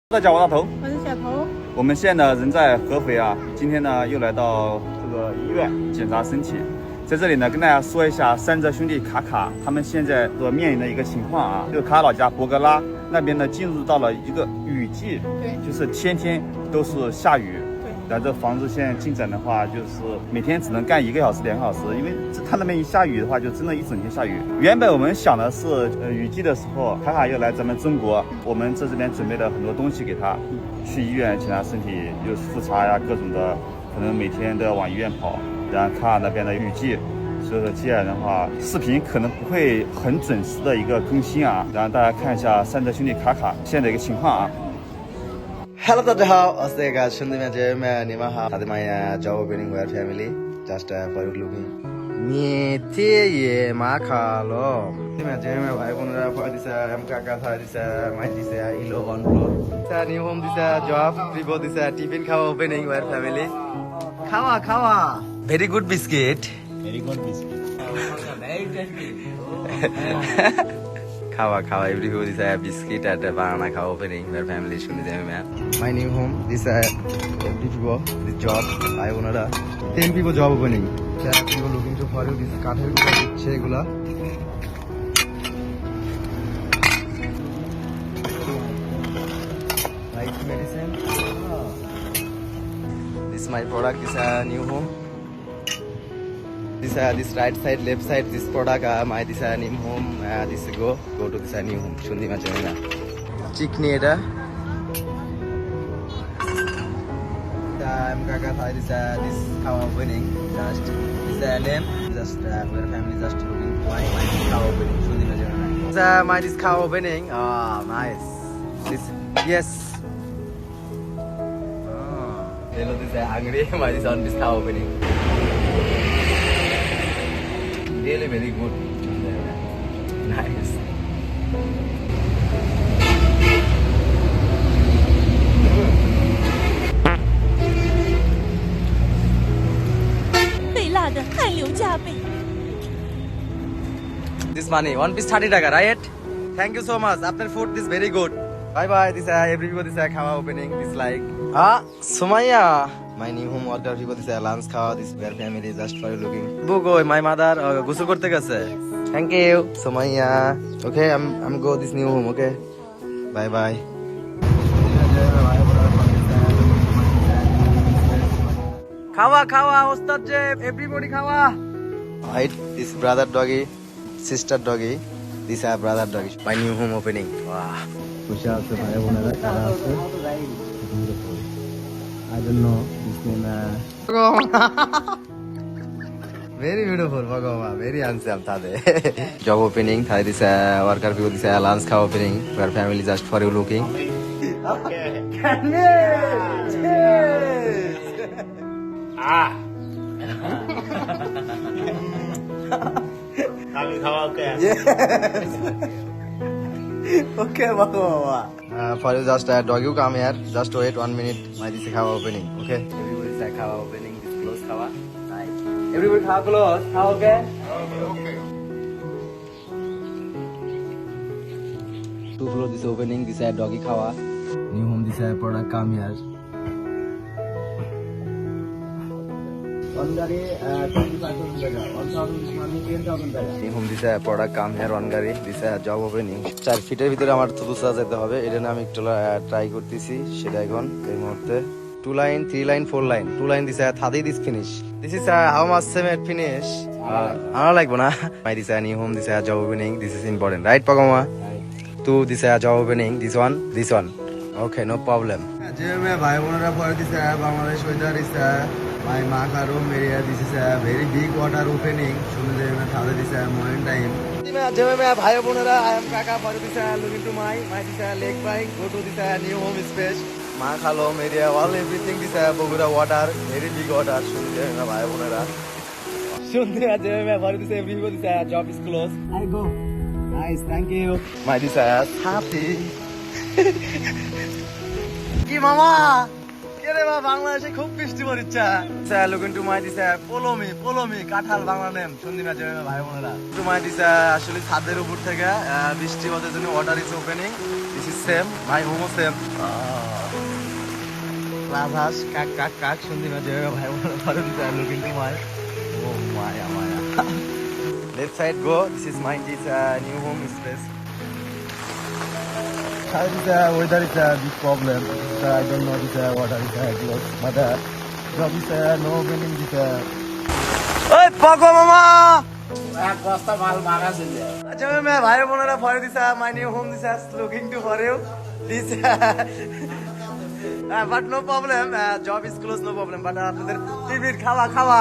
大家好，我大头。我是小头。我们现在呢人在合肥啊，今天呢又来到这个医院检查身体。在这里呢跟大家说一下三泽兄弟卡卡他们现在所面临的一个情况啊，就是卡老家博格拉那边呢进入到了一个雨季，对，就是天天都是下雨。然后这房子现在进展的话，就是每天只能干1个小时、2个小时，因为他那边一下雨的话，就真的一整天下雨。原本我们想的是，雨季的时候，卡卡又来咱们中国，我们在这边准备了很多东西给他，去医院检查身体，又复查呀，各种的，可能每天都要往医院跑。然后卡卡那边的雨季，所以说接下来的话，视频可能不会很准时的一个更新啊。然后大家看一下三泽兄弟卡卡现在的一个情况啊。Hello 大家好，我是一个兄弟们姐妹们，你们好。他的妈呀 ，job opening with family, just for you looking. 你爹爷马卡龙，你们姐妹们ভাই বোনেরা পড়া দিছে, এম কাকা থাই দিছে, মাই দিছে, ইলো অন ফ্লোর. দিছে নিউ হোম দিছে, জব, প্রিভো দিছে, টিফিন খাওয়া ওপেনিং with family. খাওয়া খাওয়া. Very good biscuit. Very good biscuit. Very tasty. খাওয়া খাওয়া এভরি হো দিস বিস্কিট এট বানানা খাওয়া ওপেনিং ওয়ার ফ্যামিলি শুনে দেবে ma'am my new home this every people this job I ওনারা 10 people job opening people looking to for you this কাঠের গুলো দিচ্ছে এগুলা light medicine this my product this new home this right side, left side, this product, my this new home, this go to this new home. Shundi ma chena. Chikni eta. I'm kaka thai this cow opening. Just this name, just where family just looking my cow opening. Shundi ma chena. My this cow opening. Ah, nice. This yes. Oh, hello this hungry. My this on this cow opening. Really very good. Nice. This money, one piece 30 taka, right? Thank you so much. After food, this very good. Bye bye. This everybody this khawa opening. This like. Sumaya. My new home order people this lunch খাওয়া this where family just for looking bugo my mother গোসল করতে গেছে thank you Somaya okay I'm go this new home okay bye bye খাওয়া খাওয়া ওস্তাদ যে everybody খাওয়া right this brother doggy sister doggy this brother doggy my new home opening wow খুশি আছে ভাই বোনেরা কারা আছে I don't know his name. Very beautiful, Bhagwan. Very handsome, Thade. Job opening, Thade this worker people this lunch cow opening. Where family just for you looking. Okay. Cheers. Kami khawa okay. Yes. Okay, Bhagwan. For you just doggy come here. Just wait 1 minute. My this khawa opening. Okay. Everybody say khawa opening. This close khawa. Nice. Everybody khawa close. Khawa okay. Okay. Two floor this opening. This doggy khawa. New home this product come here. One gari 25,000 taka. 1,000 this money 10,000 taka. New home this product come here one gari. This job opening. 4 ফিটের ভিতরে আমার থুতুসা যেতে হবে। এটা না আমি একটু try করতেছি সেটা এখন এই মুহূর্তে 2 line 3 line 4 line 2 line this thadi this finish. This is how much cement finish. I like bona. My this new home this job opening. This is important, right Pagoma? To this job opening. This one. Okay, no problem. যে मैं भाई বোনেরা পরে দিছে Bangladesh weather is my Maka room area. This is a very big water opening. শুনে যে मैं thade this morning time. যে मैं भाई বোনেরা I am Kaka পরে দিছে looking to my this lake bike go to this new home space. Maka room area all everything this Bogura water very big water শুনে যে मैं भाई বোনেরা শুনতে আছে मैं পরে দিছে everybody this job is closed. I go. Nice, thank you. My this happy. কি মামা রে বা বাংলাদেশে খুব বৃষ্টি পড়ছে লুকিং টু মাই দিস পলমি কাঁঠাল বাংলা নেম সন্দীপ ভাই বোনেরা টু মাই দিস আসলে ছাদের উপর থেকে বৃষ্টি হওয়ার জন্য water is opening this is same my homo same রাজহাঁস কাক কাক কাক সন্দীপ ভাই বোনেরা লুকিং টু মাই ও মায়া মায়া left side go this is my new home space this weather is a big problem. I don't know this water is close, but job is no opening this. Hey, Paco Mama! এক বস্তা মাল মাগা ছিল আচ্ছা मैं भाई बोनेरा for this my new home this is looking to for you this but no problem job is close no problem but আপনাদের tiffin খাওয়া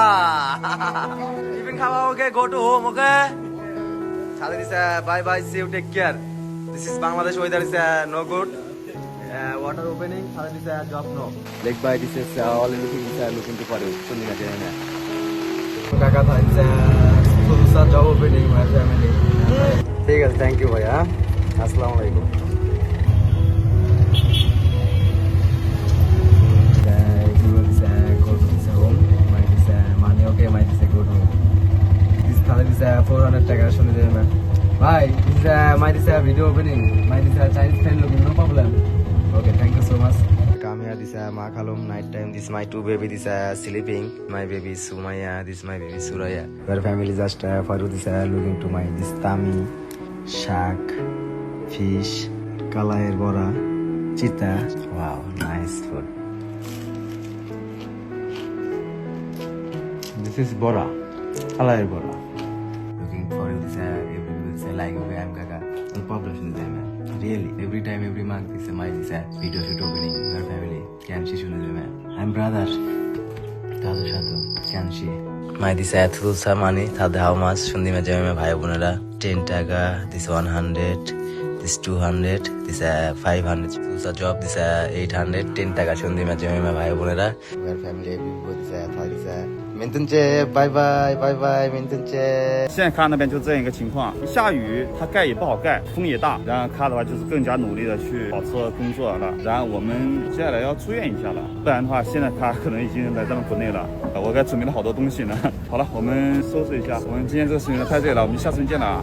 tiffin খাওয়া okay go to home okay সাথে this bye bye see you take care. This is Bangladesh weather is no good. Water opening, this is job no. Like by this is all looking to for you. Sundina jayna. Kaka tha is job opening my family. ठीक है thank you भैया. अस्सलाम वालेकुम. Everyone is go to this home. My this money okay. My this go to. This color is 400 taka shuni jayna. Bye. This is my video opening. My Chinese friend looking, no problem. Okay, thank you so much. Come here. This is Makhalum night time. This is my two baby. This is sleeping. My baby is Sumaya. This is my baby Suraya. Our family just for this looking to my this tami, shark, fish, kalair bora, chita. Wow, nice food. This is bora, kalair bora. Looking for you. This like okay I'm kaka no problem in them really every time every month this is my this video shoot opening your family can she shune jame I'm brother দাদা সাথে can she my this thulsa money thade how much শুনদি মে জমে ভাই বোনেরা 10 টাকা this 100 this 200 this 500 thulsa job this 800 10 টাকা শুনদি মে জমে ভাই বোনেরা your family everybody this Mintunche, bye bye, bye bye, Mintunche。现在看那边就这样一个情况，一下雨它盖也不好盖，风也大，然后看的话就是更加努力的去跑车工作了。然后我们接下来要住院一下了，不然的话现在他可能已经来咱们国内了，我该准备了好多东西呢。好了，我们收拾一下，我们今天这个视频就拍这里了，我们下次见了啊。